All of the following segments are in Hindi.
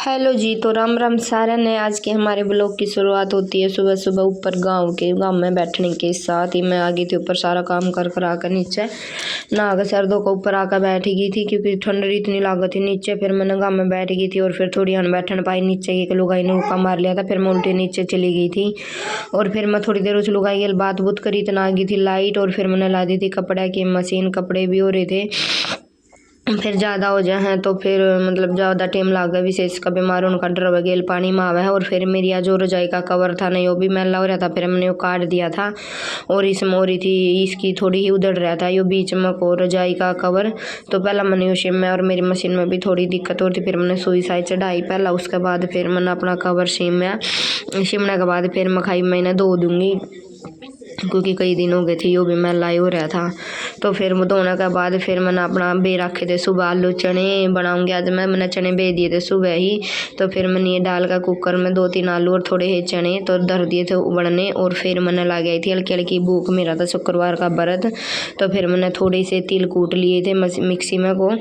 हेलो जी, तो राम राम सारा ने। आज के हमारे ब्लॉग की शुरुआत होती है सुबह सुबह ऊपर गांव में बैठने के साथ ही। मैं आ गई थी ऊपर, सारा काम कर आकर नीचे नहा कर सर धो कर ऊपर आकर बैठ गई थी क्योंकि ठंड इतनी लागत थी नीचे। फिर मैंने गाँव में बैठ गई थी और फिर थोड़ी अन बैठन पाई नीचे, एक लुगाई ने ऊका मार लिया था। फिर मैं उल्टी नीचे चली गई थी और फिर मैं थोड़ी देर उस लुगाई के बात बुत करी, इतना आ गई थी लाइट। और फिर मैंने ला दी थी कपड़े की मशीन, कपड़े भी हो रहे थे। फिर ज़्यादा हो जाए हैं तो फिर मतलब ज़्यादा टाइम लागे, विशेष का बीमार उनका डर वगैल पानी में आवा है। और फिर मेरी आज जो रजाई का कवर था नहीं, वो भी मैला हो रहा था। फिर मैंने वो काट दिया था और इसमें हो रही थी, इसकी थोड़ी ही उधड़ रहा था यो बीच में को रजाई का कवर। तो पहला मैंने उसी में और मेरी मशीन में भी थोड़ी दिक्कत हो रही थी। फिर मैंने सुई साई चढ़ाई पहला, उसके बाद फिर मैंने अपना कवर शिमने के बाद फिर मखाई मैंने धो दूँगी क्योंकि कई दिन हो गए थे यो भी मैला ही हो रहा था। तो फिर वो धोने के बाद फिर मैंने अपना बे रखे थे सुबह आलू चने बनाऊंगी आज मैंने चने बे दिए थे सुबह ही। तो फिर मैंने ये डाल कर कुकर में 2-3 आलू और थोड़े ही चने तो धर दिए थे उबलने। और फिर मैंने ला गई थी हल्की हल्की भूख, मेरा था शुक्रवार का व्रत। तो फिर मैंने थोड़े से तिल कूट लिए थे मिक्सी में को,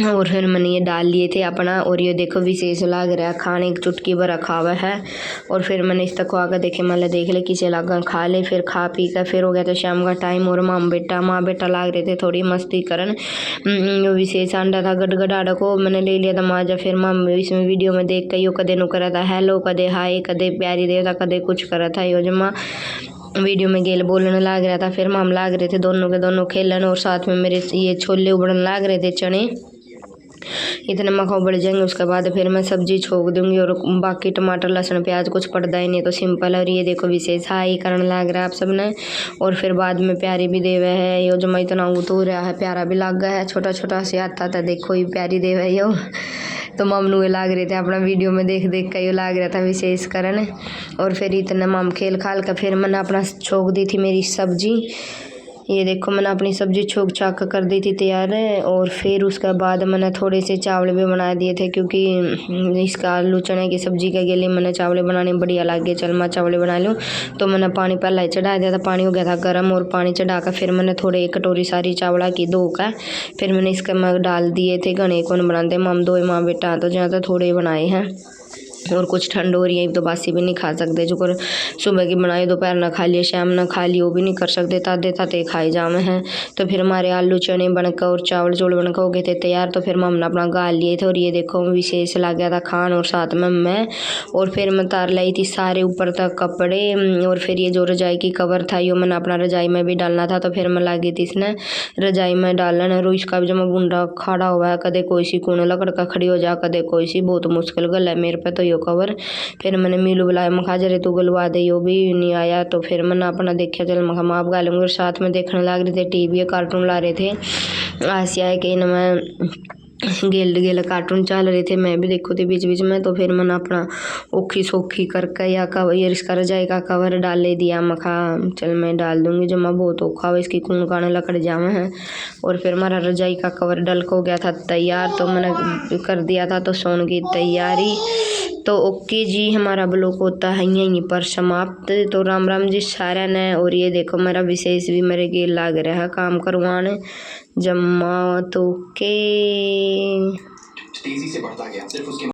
और फिर मैंने ये डाल लिए थे अपना। और ये देखो विशेष लग रहा है, खाने की चुटकी भर रखा हुआ है। और फिर मैंने इस तक आकर देखे, मतलब देख ले किसे लगा, खा ले। फिर खा पी कर फिर हो गया था शाम का टाइम और माँ बेटा लाग रहे थे थोड़ी मस्ती करन। विशेष अंडा था गड़गड़ा को मैंने ले लिया था माजा। फिर माँ इसमें वीडियो में देख कर यो कदे नु करा था हेलो, कदे हाय, कदे प्यारी देवता, कदे कुछ करा था यो जमा वीडियो में गेल बोलने लाग रहा था। फिर माम लाग रहे थे दोनों के दोनों खेलन और साथ में मेरे ये छोले उबलने लाग रहे थे चने। इतने मखा उबल जाएंगे उसके बाद फिर मैं सब्जी छोक दूंगी। और बाकी टमाटर लहसुन प्याज कुछ पड़ता ही नहीं तो सिंपल। और ये देखो विशेष हाई करने लग रहा है आप सब ने। और फिर बाद में प्यारी भी देवे है यो जमा इतना तो रहा है, प्यारा भी लग गया है, छोटा छोटा से आता था देखो ये प्यारी देव है यो। तो मामनू ये लाग रहे थे अपना वीडियो में देख देख कर यो लाग रहा था विशेष करन। और फिर इतना माम खेल खाल कर फिर मैंने अपना छोक दी थी मेरी सब्जी। ये देखो मैंने अपनी सब्जी छोक छाक कर दी थी तैयार है। और फिर उसके बाद मैंने थोड़े से चावल भी बना दिए थे क्योंकि इसका आलू चने की सब्जी के लिए मैंने चावल बनाने बढ़िया लगे, चल मैं चावल बना लूँ। तो मैंने पानी पहले ही चढ़ा दिया था, पानी हो गया था गर्म। और पानी चढ़ा कर फिर मैंने थोड़े एक कटोरी सारी चावला की धो कर फिर मैंने इसके में डाल दिए थे। घने कौन बनाते माम दो माँ बेटा, तो ज़्यादा थोड़े बनाए हैं। और कुछ ठंड हो रही है तो बासी भी नहीं खा सकते, जो कर सुबह की बनाई दोपहर ना खा लिए शाम ना खा लिए वो भी नहीं कर सकते, ताते ताते खाए जामे हैं। तो फिर हमारे आलू चने बनकर और चावल चूवल बनकर हो गए थे तैयार। तो फिर मम्मी ने अपना गाल लिए थे। और ये देखो विशेष लग गया था खान और साथ में मैं। और फिर मैं तार लाई थी सारे ऊपर तक कपड़े। और फिर ये जो रजाई की कवर था यो मैंने अपना रजाई में भी डालना था। तो फिर मैं लगी थी इसने रजाई में डालना। और इसका भी जब मैं बुंडा खड़ा हुआ है, कदे कोई सी कोने लकड़ का खड़ी हो जा, कदे कोई सी, बहुत मुश्किल गल है मेरे पे तो यो कवर। फिर मैंने मीलू बुलाया, मखा जरे तू गलवा दे, यो भी नहीं आया। तो फिर मैंने अपना देखा चल मखा माप गा लूँगी। और साथ में देखने लग रहे थे टीवी, कार्टून ला रहे थे आसिया के इनमें गेल कार्टून चल रहे थे, मैं भी देखो थी बीच बीच में। तो फिर मैंने अपना औखी सौखी करके या कवर ये इसका रजाई का कवर डाल ले दिया। मखा चल मैं डाल दूंगी, जमा बहुत औखा हुआ इसकी खून काने लकड़ जावे हैं। और फिर हमारा रजाई का कवर डल हो गया था तैयार, तो मैंने कर दिया था तो सोने की तैयारी। तो ओके जी, हमारा ब्लॉग होता है यहीं पर समाप्त। तो राम राम जी सारा ने। और ये देखो मेरा विशेष भी मेरे गेल लाग रहा है काम करवाने जमा तो के तेजी से बढ़ता गया सिर्फ उसके